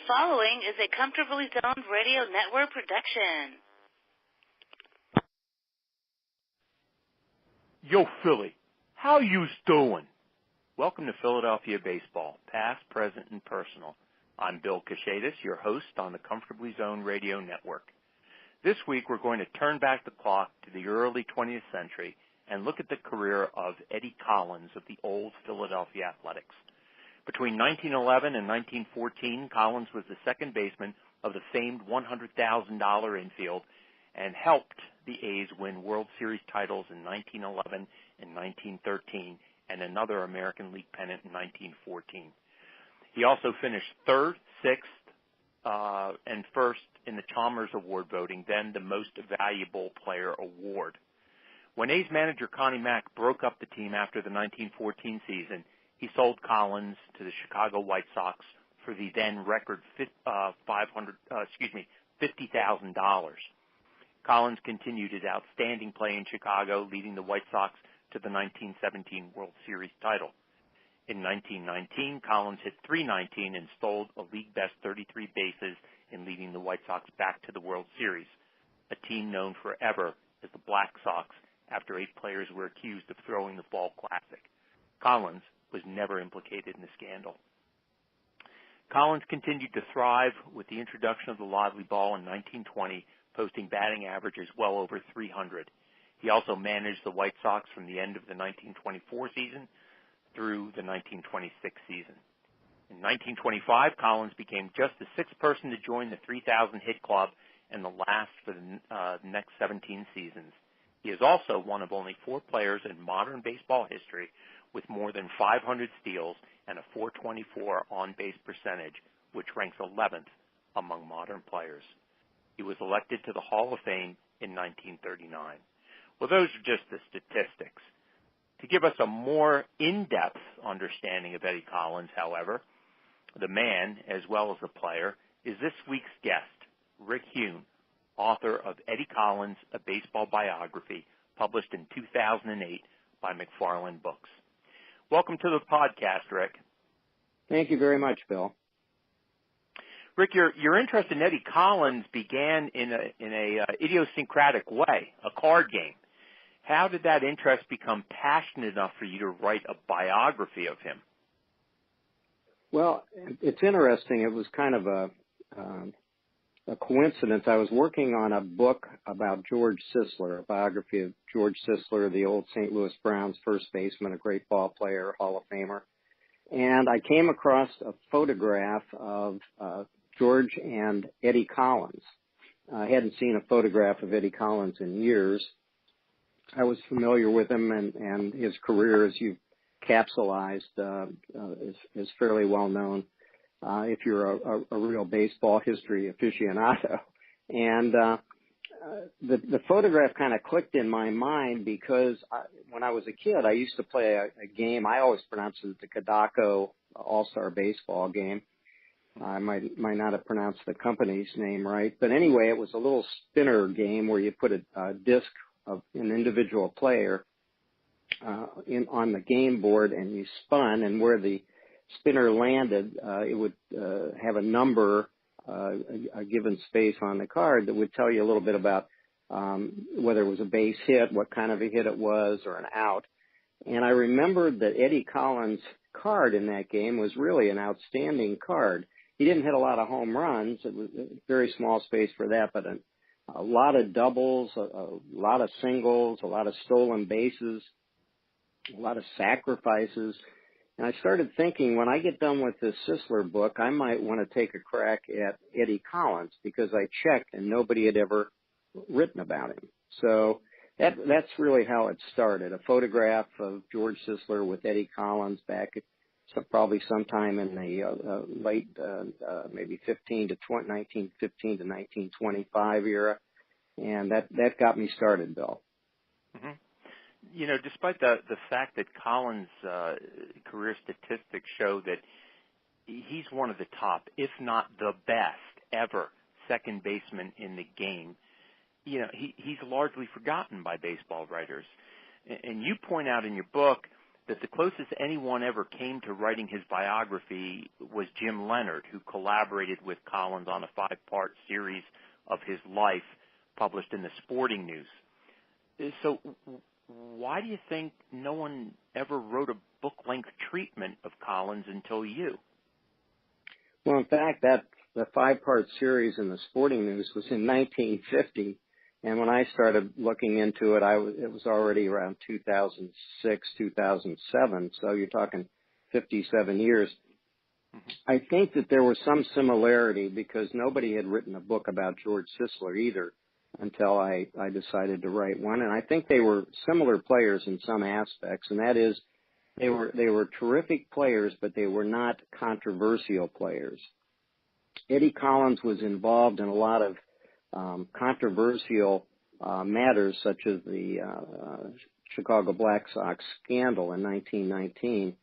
following is a Comfortably Zoned Radio Network production. Yo, Philly, how you's doing? Welcome to Philadelphia Baseball, past, present, and personal. I'm Bill Kachetis, your host on the Comfortably Zoned Radio Network. This week, we're going to turn back the clock to the early 20th century and look at the career of Eddie Collins of the old Philadelphia Athletics. Between 1911 and 1914, Collins was the second baseman of the famed $100,000 infield and helped the A's win World Series titles in 1911 and 1913 and another American League pennant in 1914. He also finished third, sixth, and first in the Chalmers Award voting, then the Most Valuable Player Award. When A's manager Connie Mack broke up the team after the 1914 season, he sold Collins to the Chicago White Sox for the then record $50,000. Collins continued his outstanding play in Chicago, leading the White Sox to the 1917 World Series title. In 1919, Collins hit .319 and stole a league-best 33 bases in leading the White Sox back to the World Series, a team known forever as the Black Sox after 8 players were accused of throwing the ball classic. Collins was never implicated in the scandal. Collins continued to thrive with the introduction of the Lively Ball in 1920, posting batting averages well over 300. He also managed the White Sox from the end of the 1924 season through the 1926 season. In 1925, Collins became just the 6th person to join the 3,000 hit club and the last for the next 17 seasons. He is also one of only 4 players in modern baseball history with more than 500 steals and a .424 on-base percentage, which ranks 11th among modern players. He was elected to the Hall of Fame in 1939. Well, those are just the statistics. To give us a more in-depth understanding of Eddie Collins, however, the man, as well as the player, is this week's guest, Rick Hume, author of Eddie Collins, A Baseball Biography, published in 2008 by McFarland Books. Welcome to the podcast, Rick. Thank you very much, Bill. Rick, your interest in Eddie Collins began in a idiosyncratic way, a card game. How did that interest become passionate enough for you to write a biography of him? Well, it's interesting. It was kind of a coincidence. I was working on a book about George Sisler, a biography of George Sisler, the old St. Louis Browns first baseman, a great ball player, Hall of Famer. And I came across a photograph of George and Eddie Collins. I hadn't seen a photograph of Eddie Collins in years. I was familiar with him, and his career, as you've capsulized, is fairly well known if you're a real baseball history aficionado. And the photograph kind of clicked in my mind because when I was a kid, I used to play a game. I always pronounced it the Kadako All-Star Baseball game. I might not have pronounced the company's name right. But anyway, it was a little spinner game where you put a disc of an individual player on the game board, and you spun, and where the spinner landed, it would have a number, a given space on the card that would tell you a little bit about whether it was a base hit, what kind of a hit it was, or an out. And I remembered that Eddie Collins' card in that game was really an outstanding card. He didn't hit a lot of home runs. It was a very small space for that, but a lot of doubles, a lot of singles, a lot of stolen bases, a lot of sacrifices. And I started thinking, when I get done with this Sisler book, I might want to take a crack at Eddie Collins, because I checked and nobody had ever written about him. So that's really how it started, a photograph of George Sisler with Eddie Collins back probably sometime in the late maybe 1915 to 1925 era. And that got me started, Bill. Mm-hmm. You know, despite the fact that Collins' career statistics show that he's one of the top, if not the best ever second baseman in the game, you know, he's largely forgotten by baseball writers. And you point out in your book that the closest anyone ever came to writing his biography was Jim Leonard, who collaborated with Collins on a 5-part series of his life published in the Sporting News. So why do you think no one ever wrote a book-length treatment of Collins until you? Well, in fact, the 5-part series in the Sporting News was in 1950. And when I started looking into it, it was already around 2006, 2007. So you're talking 57 years. I think that there was some similarity because nobody had written a book about George Sisler either until I decided to write one. And I think they were similar players in some aspects, and that is they were terrific players, but they were not controversial players. Eddie Collins was involved in a lot of controversial matters, such as the Chicago Black Sox scandal in 1919,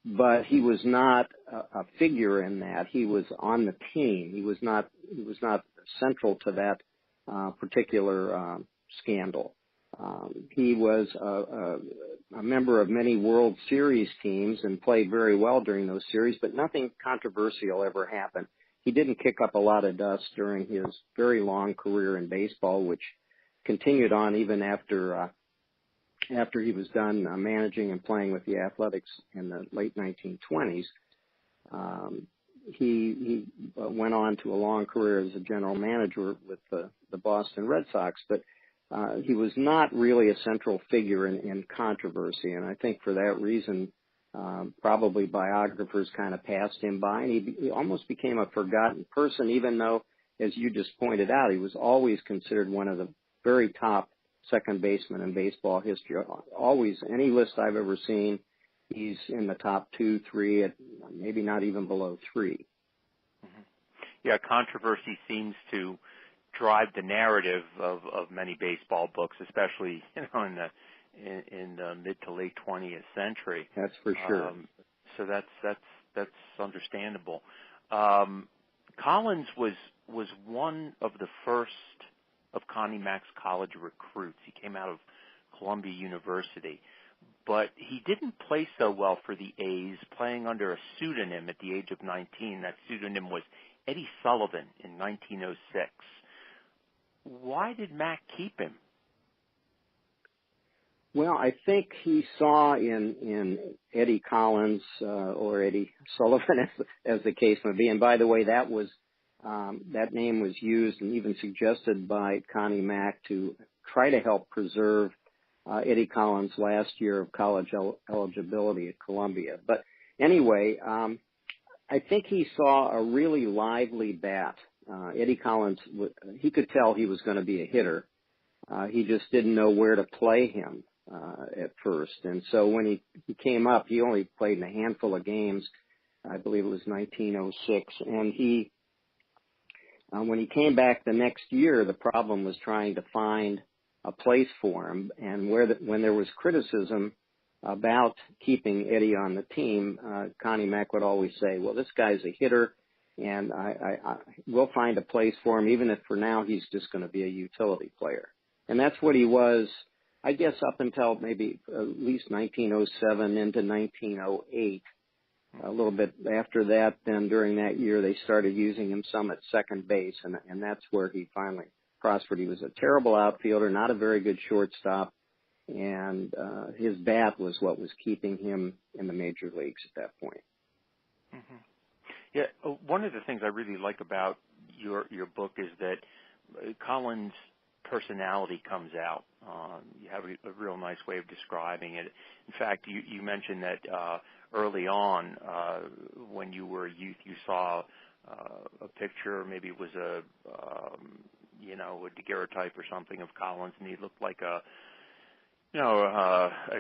but he was not a figure in that. He was on the team. He was not central to that particular scandal. He was a member of many World Series teams and played very well during those series, but nothing controversial ever happened. He didn't kick up a lot of dust during his very long career in baseball, which continued on even after he was done managing and playing with the Athletics in the late 1920s. He went on to a long career as a general manager with the Boston Red Sox, but he was not really a central figure in controversy, and I think for that reason, probably biographers kind of passed him by, and he almost became a forgotten person, even though, as you just pointed out, he was always considered one of the very top second basemen in baseball history. Always, any list I've ever seen, he's in the top 2, 3, maybe not even below 3. Mm-hmm. Yeah, controversy seems to drive the narrative of many baseball books, especially in the mid to late 20th century. That's for sure. So that's understandable. Collins was one of the first of Connie Mack's college recruits. He came out of Columbia University, but he didn't play so well for the A's, playing under a pseudonym at the age of 19. That pseudonym was Eddie Sullivan in 1906. Why did Mack keep him? Well, I think he saw in Eddie Collins or Eddie Sullivan, as the case may be. And by the way, that name was used and even suggested by Connie Mack to try to help preserve Eddie Collins' last year of college eligibility at Columbia. But anyway, I think he saw a really lively bat. Eddie Collins, he could tell he was going to be a hitter. He just didn't know where to play him at first. And so when he came up, he only played in a handful of games. I believe it was 1906. And when he came back the next year, the problem was trying to find a place for him. And when there was criticism about keeping Eddie on the team, Connie Mack would always say, well, this guy's a hitter, and we'll find a place for him, even if for now he's just going to be a utility player. And that's what he was, I guess, up until maybe at least 1907 into 1908. A little bit after that, then during that year, they started using him some at second base, and that's where he finally prospered. He was a terrible outfielder, not a very good shortstop, and his bat was what was keeping him in the major leagues at that point. Mm-hmm. Yeah, one of the things I really like about your book is that Collins' personality comes out. You have a real nice way of describing it. In fact, you mentioned that early on, when you were a youth, you saw a picture, maybe it was a daguerreotype or something of Collins, and he looked like a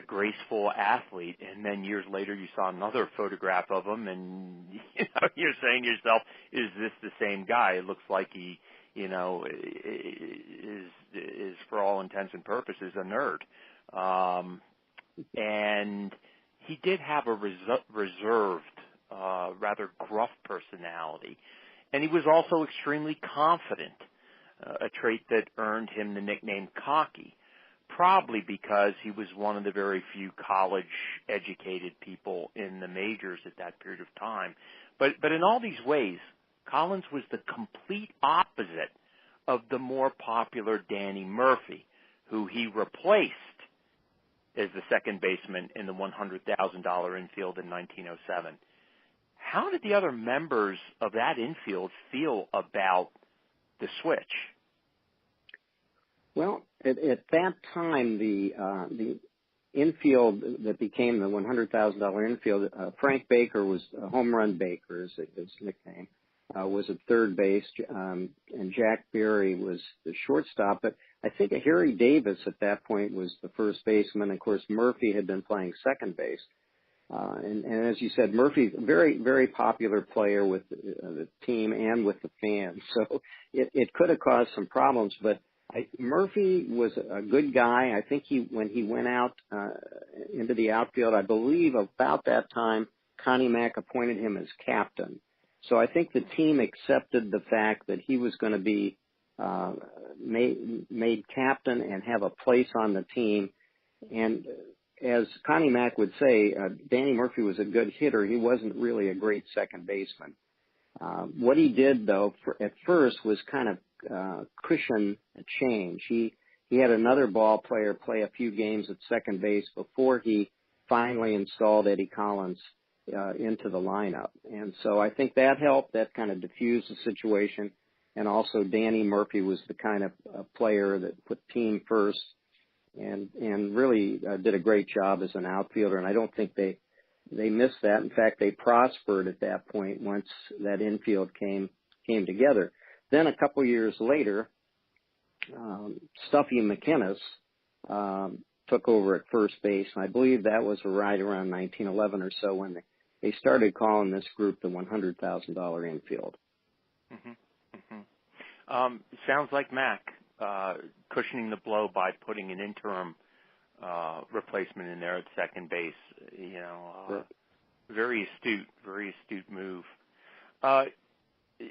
graceful athlete, and then years later you saw another photograph of him, and you're saying to yourself, is this the same guy? It looks like he, is for all intents and purposes a nerd. And he did have a reserved, rather gruff personality, and he was also extremely confident, a trait that earned him the nickname Cocky. probably because he was one of the very few college-educated people in the majors at that period of time. But in all these ways, Collins was the complete opposite of the more popular Danny Murphy, who he replaced as the second baseman in the $100,000 infield in 1907. How did the other members of that infield feel about the switch? Well, at that time, the infield that became the $100,000 infield, Frank Baker was Home Run Baker, is his nickname, was at third base, and Jack Berry was the shortstop. But I think Harry Davis at that point was the first baseman. Of course, Murphy had been playing second base. And as you said, Murphy's a very, very popular player with the team and with the fans. So it could have caused some problems, but Murphy was a good guy. I think when he went out into the outfield, I believe about that time, Connie Mack appointed him as captain. So I think the team accepted the fact that he was going to be made captain and have a place on the team. And as Connie Mack would say, Danny Murphy was a good hitter. He wasn't really a great second baseman. What he did, though, at first was kind of cushion a change. He had another ball player play a few games at second base before he finally installed Eddie Collins into the lineup. And so I think that helped. That kind of diffused the situation. And also Danny Murphy was the kind of player that put team first and really did a great job as an outfielder. And I don't think they missed that. In fact, they prospered at that point once that infield came together. Then a couple years later, Stuffy McInnes took over at first base, and I believe that was right around 1911 or so when they started calling this group the $100,000 infield. Mm-hmm. Mm-hmm. Sounds like Mac cushioning the blow by putting an interim replacement in there at second base. Sure. Very astute move.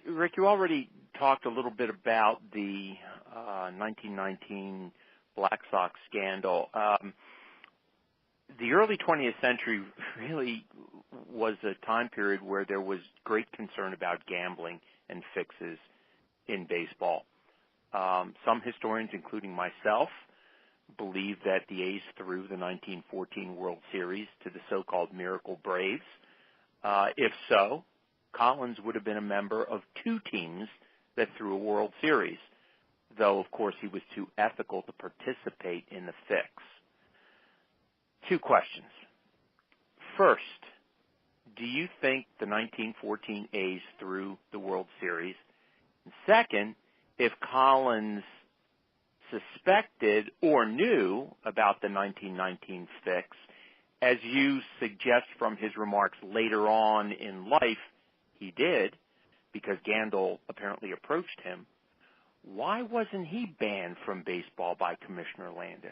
Rick, you already talked a little bit about the 1919 Black Sox scandal. The early 20th century really was a time period where there was great concern about gambling and fixes in baseball. Some historians, including myself, believe that the A's threw the 1914 World Series to the so-called Miracle Braves. If so, Collins would have been a member of two teams that threw a World Series, though, of course, he was too ethical to participate in the fix. Two questions. First, do you think the 1914 A's threw the World Series? And second, if Collins suspected or knew about the 1919 fix, as you suggest from his remarks later on in life, he did, because Gandil apparently approached him, why wasn't he banned from baseball by Commissioner Landis?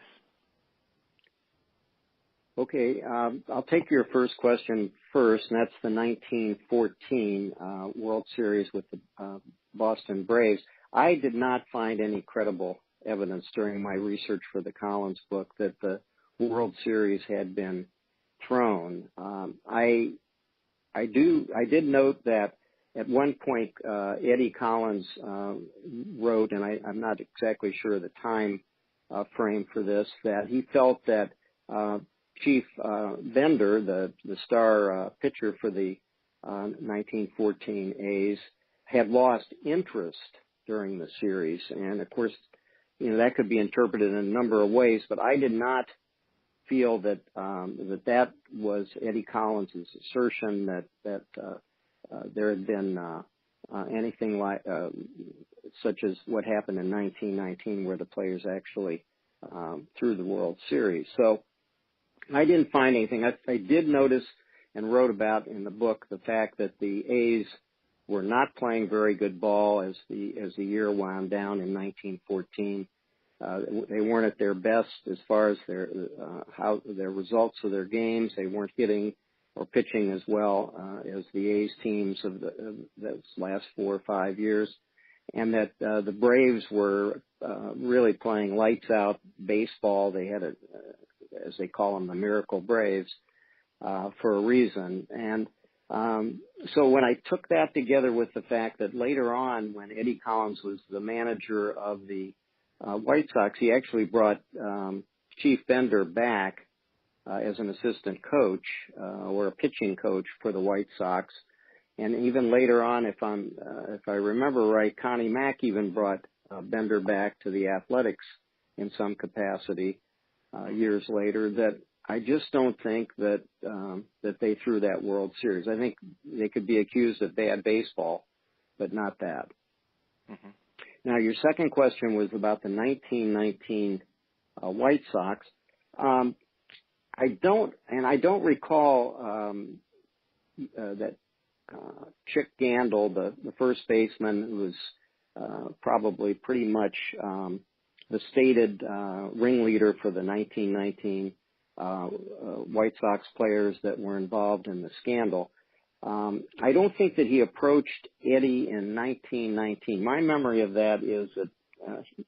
Okay, I'll take your first question first, and that's the 1914 World Series with the Boston Braves. I did not find any credible evidence during my research for the Collins book that the World Series had been thrown. I did note that at one point Eddie Collins wrote, and I'm not exactly sure the time frame for this, that he felt that Chief Bender, the star pitcher for the 1914 A's, had lost interest during the series. And, of course, that could be interpreted in a number of ways, but I did not feel that that was Eddie Collins' assertion that there had been anything like such as what happened in 1919 where the players actually threw the World Series. So I didn't find anything. I did notice and wrote about in the book the fact that the A's were not playing very good ball as the year wound down in 1914. They weren't at their best as far as their results of their games. They weren't hitting or pitching as well as the A's teams of those last 4 or 5 years, and that the Braves were really playing lights out baseball. They had as they call them, the Miracle Braves, for a reason. And so when I took that together with the fact that later on, when Eddie Collins was the manager of the White Sox, he actually brought Chief Bender back as an assistant coach or a pitching coach for the White Sox. And even later on, if I remember right, Connie Mack even brought Bender back to the Athletics in some capacity years later. That I just don't think that they threw that World Series. I think they could be accused of bad baseball, but not that. Mm-hmm. Now, your second question was about the 1919 White Sox. I don't recall that Chick Gandil, the first baseman, who was probably pretty much the stated ringleader for the 1919 White Sox players that were involved in the scandal. I don't think that he approached Eddie in 1919. My memory of that is that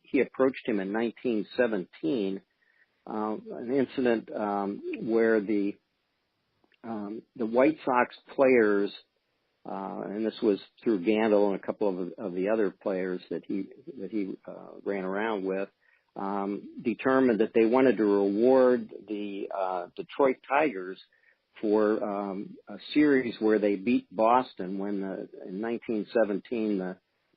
he approached him in 1917, an incident where the White Sox players, and this was through Gandil and a couple of the other players that he ran around with, determined that they wanted to reward the Detroit Tigers for a series where they beat Boston when in 1917 the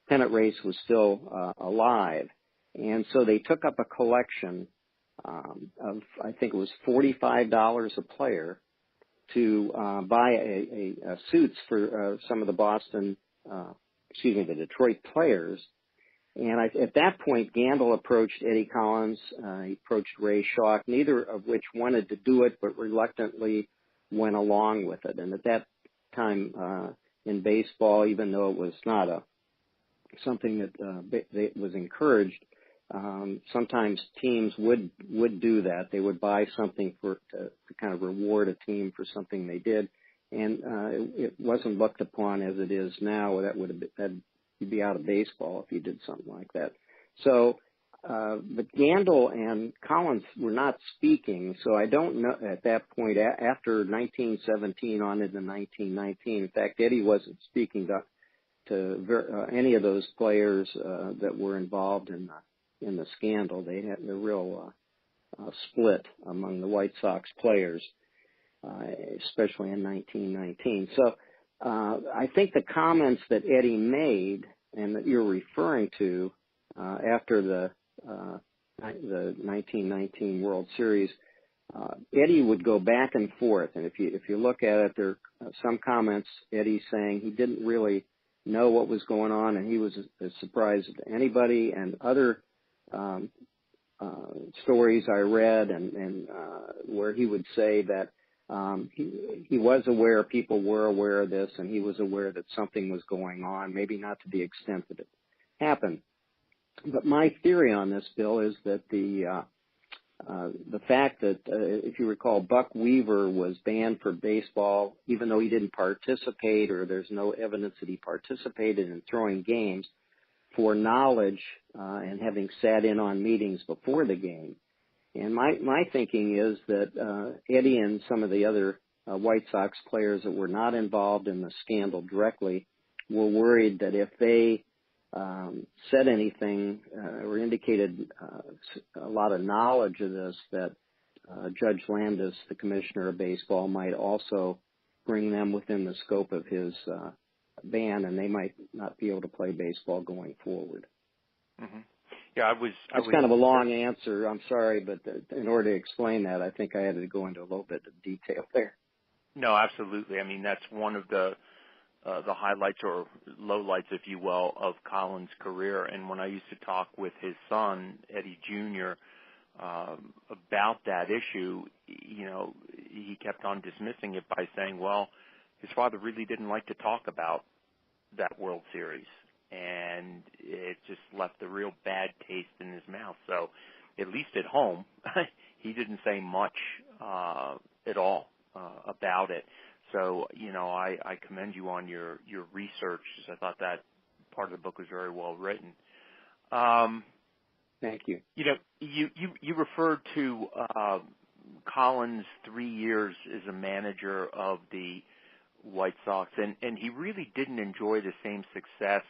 pennant race was still alive. And so they took up a collection of, I think it was $45 a player to buy a suits for some of the the Detroit players. And at that point, Gandil approached Eddie Collins, he approached Ray Schalk, neither of which wanted to do it, but reluctantly went along with it. And at that time in baseball, even though it was not something that was encouraged, sometimes teams would do that. They would buy something to kind of reward a team for something they did, and it wasn't looked upon as it is now. You'd be out of baseball if you did something like that. So, but Gandil and Collins were not speaking, so I don't know at that point, after 1917 on into 1919. In fact, Eddie wasn't speaking to any of those players that were involved in the scandal. They had a real split among the White Sox players, especially in 1919. So I think the comments that Eddie made and that you're referring to after the 1919 World Series, Eddie would go back and forth. And if you look at it, there are some comments Eddie saying he didn't really know what was going on, and he was as surprised as anybody. And other stories I read and where he would say that he was aware, people were aware of this, and he was aware that something was going on, maybe not to the extent that it happened. But my theory on this, Bill, is that the fact that, if you recall, Buck Weaver was banned for baseball, even though he didn't participate, or there's no evidence that he participated in throwing games, for knowledge and having sat in on meetings before the game. And my thinking is that Eddie and some of the other White Sox players that were not involved in the scandal directly were worried that if they said anything or indicated a lot of knowledge of this, that Judge Landis, the commissioner of baseball, might also bring them within the scope of his ban, and they might not be able to play baseball going forward. Mm-hmm. Yeah, It's kind of a long answer. I'm sorry, but in order to explain that, I think I had to go into a little bit of detail there. No, absolutely. I mean, that's one of the highlights or lowlights, if you will, of Collins' career. And when I used to talk with his son, Eddie Jr., about that issue, he kept on dismissing it by saying, well, his father really didn't like to talk about that World Series, and it just left a real bad taste in his mouth. So at least at home, he didn't say much at all about it. So, I commend you on your research, because I thought that part of the book was very well written. Thank you. You know, you referred to Collins' 3 years as a manager of the White Sox, and he really didn't enjoy the same success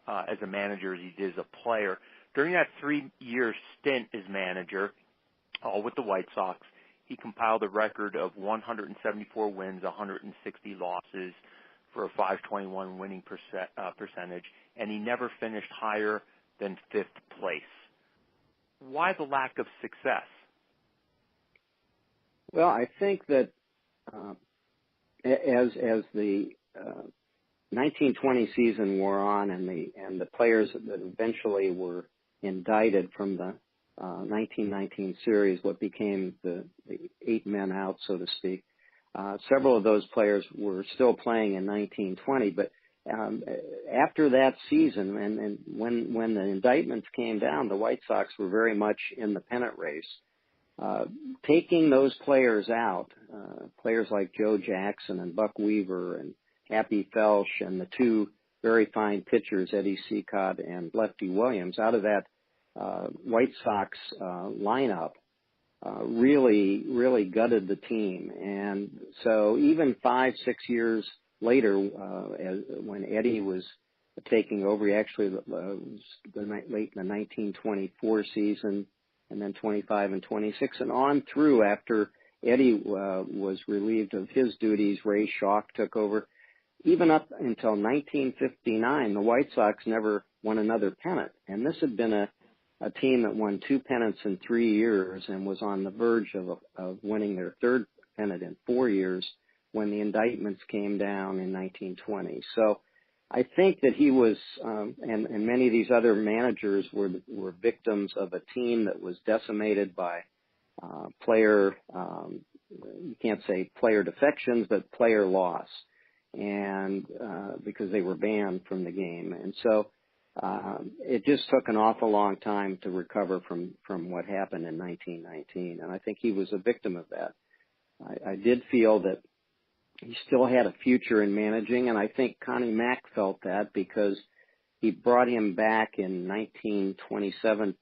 as a manager as he did as a player. During that 3-year stint as manager, all with the White Sox, he compiled a record of 174 wins, 160 losses for a .521 winning percentage, and he never finished higher than 5th place. Why the lack of success? Well, I think that as the 1920 season wore on, and the players that eventually were indicted from the 1919 series, what became the 8 men out, so to speak, several of those players were still playing in 1920, but after that season, and when the indictments came down, the White Sox were very much in the pennant race. Taking those players out, players like Joe Jackson and Buck Weaver and Happy Felsch and the 2 very fine pitchers, Eddie Seacott and Lefty Williams, out of that White Sox lineup, really gutted the team. And so even 5-6 years later, when Eddie was taking over, he actually was late in the 1924 season, and then 25 and 26, and on through after Eddie was relieved of his duties, Ray Schalk took over. Even up until 1959, the White Sox never won another pennant, and this had been a team that won 2 pennants in 3 years and was on the verge of winning their 3rd pennant in 4 years when the indictments came down in 1920. So I think that he was, and many of these other managers were victims of a team that was decimated by player, you can't say player defections, but player loss, and because they were banned from the game. And so it just took an awful long time to recover from what happened in 1919, and I think he was a victim of that. I did feel that he still had a future in managing, and I think Connie Mack felt that because he brought him back in 1927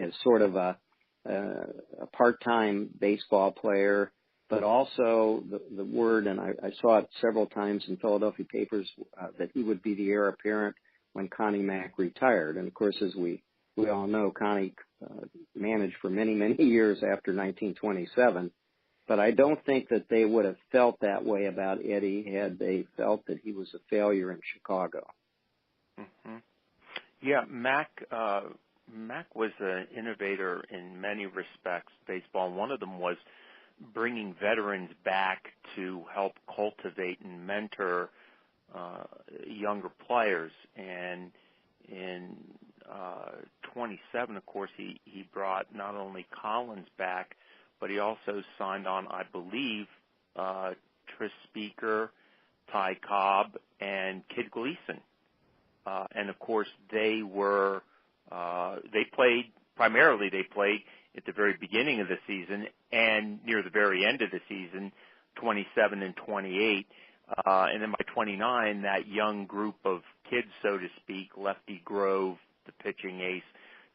as sort of a part-time baseball player, but also the word, and I saw it several times in Philadelphia papers, that he would be the heir apparent when Connie Mack retired. And, of course, as we all know, Connie managed for many, many years after 1927. But I don't think that they would have felt that way about Eddie had they felt that he was a failure in Chicago. Mm-hmm. Yeah, Mack was an innovator in many respects, baseball. One of them was bringing veterans back to help cultivate and mentor younger players. And in 27, of course, he brought not only Collins back, but he also signed on, I believe, Tris Speaker, Ty Cobb, and Kid Gleason. And, of course, they played at the very beginning of the season and near the very end of the season, 27 and 28. And then by 29, that young group of kids, so to speak, Lefty Grove, the pitching ace,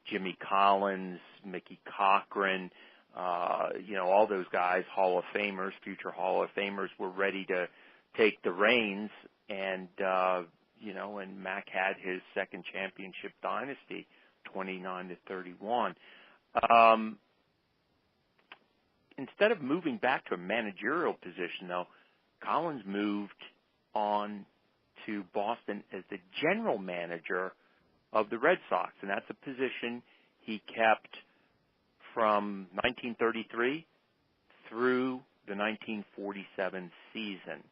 Jimmy Collins, Mickey Cochran, all those guys, Hall of Famers, future Hall of Famers, were ready to take the reins, and and Mack had his second championship dynasty, 29-31. Instead of moving back to a managerial position, though, Collins moved on to Boston as the general manager of the Red Sox, and that's a position he kept from 1933 through the 1947 season.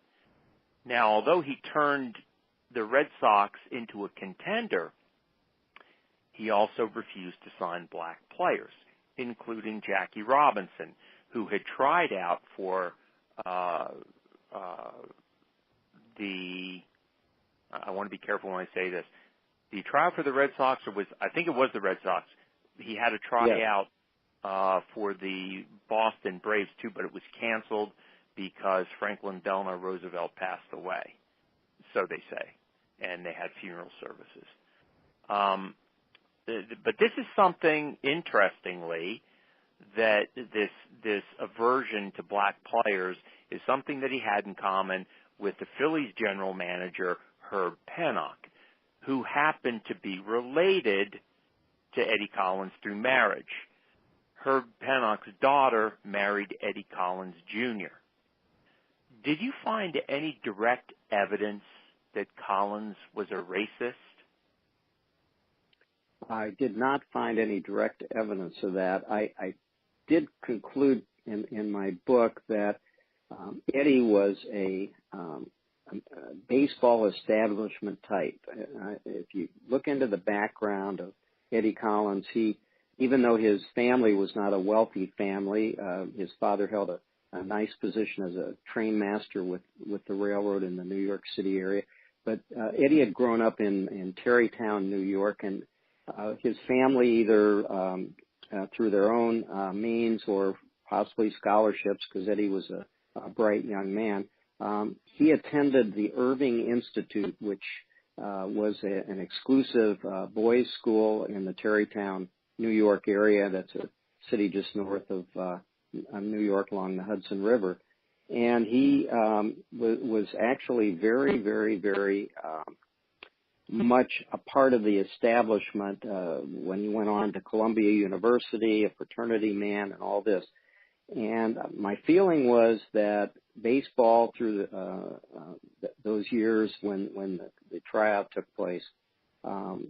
Now, although he turned the Red Sox into a contender, he also refused to sign black players, including Jackie Robinson, who had tried out for I want to be careful when I say this. Did he try out for the Red Sox, or I think it was the Red Sox. He had a tryout for the Boston Braves, too, but it was canceled because Franklin Delano Roosevelt passed away, so they say, and they had funeral services. But this is something, interestingly, that this aversion to black players is something that he had in common with the Phillies general manager, Herb Pennock, who happened to be related to Eddie Collins through marriage. Herb Pennock's daughter married Eddie Collins Jr. Did you find any direct evidence that Collins was a racist? I did not find any direct evidence of that. I did conclude in my book that Eddie was a baseball establishment type. If you look into the background of Eddie Collins, even though his family was not a wealthy family, his father held a nice position as a train master with the railroad in the New York City area. But Eddie had grown up in Tarrytown, New York, and his family either through their own means or possibly scholarships, because Eddie was a bright young man, he attended the Irving Institute, which was an exclusive boys' school in the Tarrytown, New York area. That's a city just north of New York along the Hudson River. And he was actually very, very, very much a part of the establishment when he went on to Columbia University, a fraternity man, and all this. And my feeling was that baseball through those years when the tryout took place was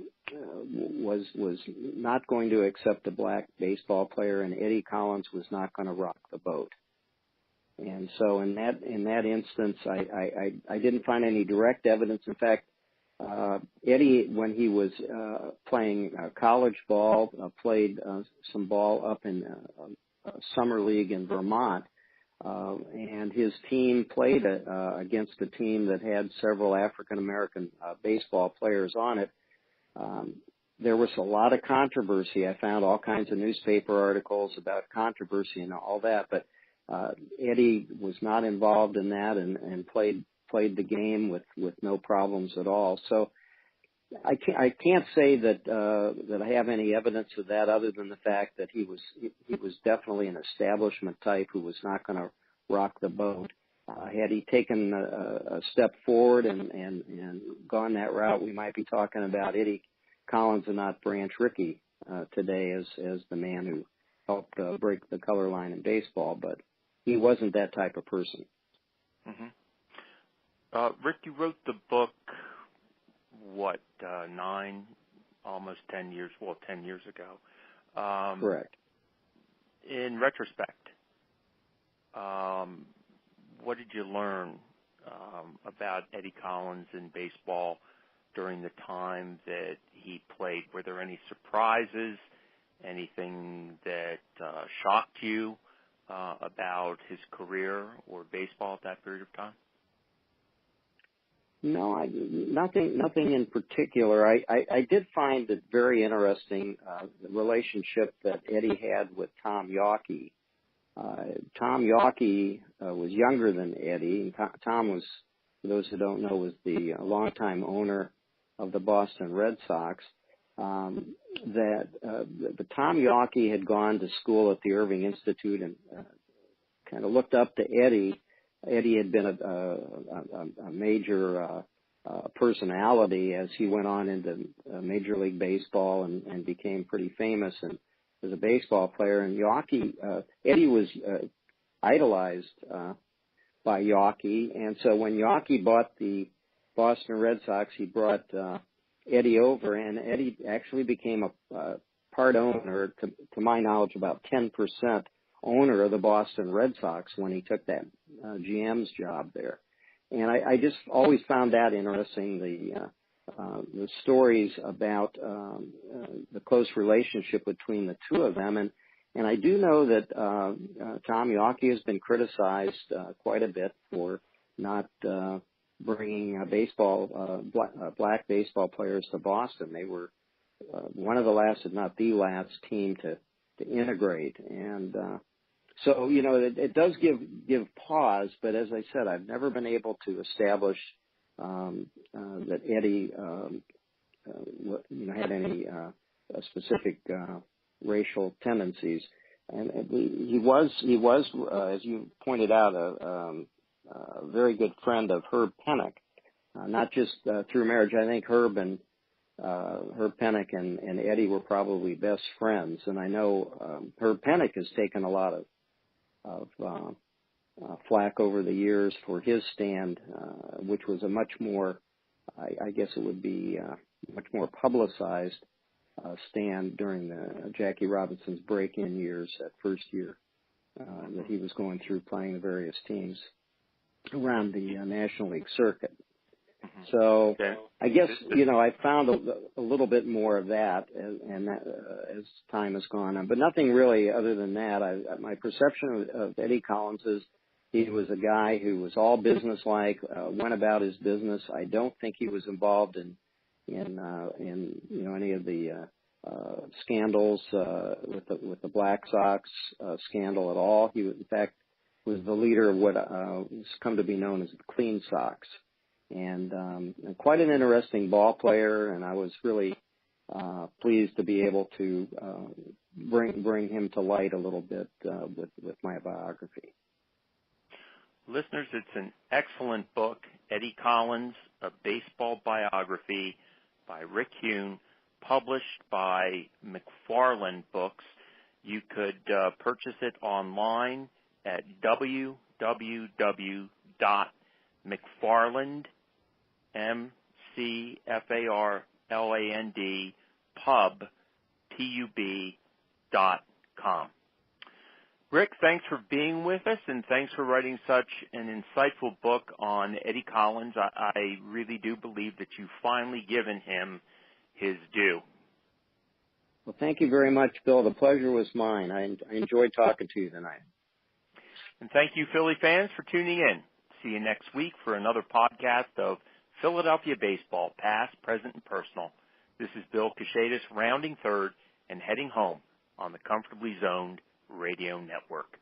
not going to accept a black baseball player, and Eddie Collins was not going to rock the boat. And so in that instance, I didn't find any direct evidence. In fact, Eddie, when he was playing college ball, played some ball up in summer league in Vermont, and his team played against a team that had several African American baseball players on it. There was a lot of controversy. I found all kinds of newspaper articles about controversy and all that, but Eddie was not involved in that and played the game with no problems at all. So I can't say that I have any evidence of that other than the fact that he was definitely an establishment type who was not going to rock the boat. Had he taken a step forward and gone that route, we might be talking about Eddie Collins and not Branch Rickey today as the man who helped break the color line in baseball. But he wasn't that type of person. Mm-hmm. Rick, you wrote the book, 10 years ago. Correct. In retrospect, what did you learn about Eddie Collins in baseball during the time that he played? Were there any surprises, anything that shocked you about his career or baseball at that period of time? No, nothing in particular. I did find it very interesting, the relationship that Eddie had with Tom Yawkey. Tom Yawkey was younger than Eddie. Tom was, for those who don't know, was the longtime owner of the Boston Red Sox. But Tom Yawkey had gone to school at the Irving Institute and kind of looked up to Eddie. Eddie had been a major personality as he went on into Major League Baseball and became pretty famous and as a baseball player. And Eddie was idolized by Yawkey, and so when Yawkey bought the Boston Red Sox, he brought Eddie over, and Eddie actually became a part owner, to my knowledge, about 10% owner of the Boston Red Sox when he took that GM's job there. And I just always found that interesting, the stories about the close relationship between the two of them. And I do know that Tom Yawkey has been criticized quite a bit for not bringing black baseball players to Boston. They were one of the last, if not the last, team to integrate. And so, it does give pause, but as I said, I've never been able to establish that Eddie had any specific racial tendencies. And he was, as you pointed out, a very good friend of Herb Pennock, not just through marriage. I think Herb Pennock and Eddie were probably best friends. And I know Herb Pennock has taken a lot of flack over the years for his stand, which was a much more, I guess it would be much more publicized stand during the Jackie Robinson's break-in years, that first year that he was going through playing the various teams around the National League circuit. So I guess, I found a little bit more of that as time has gone on, but nothing really other than that. My perception of Eddie Collins is he was a guy who was all businesslike, went about his business. I don't think he was involved in any of the scandals with the Black Sox scandal at all. He, in fact, was the leader of what has come to be known as the Clean Sox, and quite an interesting ball player. And I was really pleased to be able to bring him to light a little bit with my biography. Listeners, it's an excellent book, Eddie Collins, A Baseball Biography by Rick Hune, published by McFarland Books. You could purchase it online at www.mcfarland, McFarland, pub.com. Rick, thanks for being with us, and thanks for writing such an insightful book on Eddie Collins. I really do believe that you've finally given him his due. Well, thank you very much, Bill. The pleasure was mine. I enjoyed talking to you tonight. And thank you, Philly fans, for tuning in. See you next week for another podcast of Philadelphia Baseball, Past, Present, and Personal. This is Bill Kachatis, rounding third and heading home on the Comfortably Zoned Radio Network.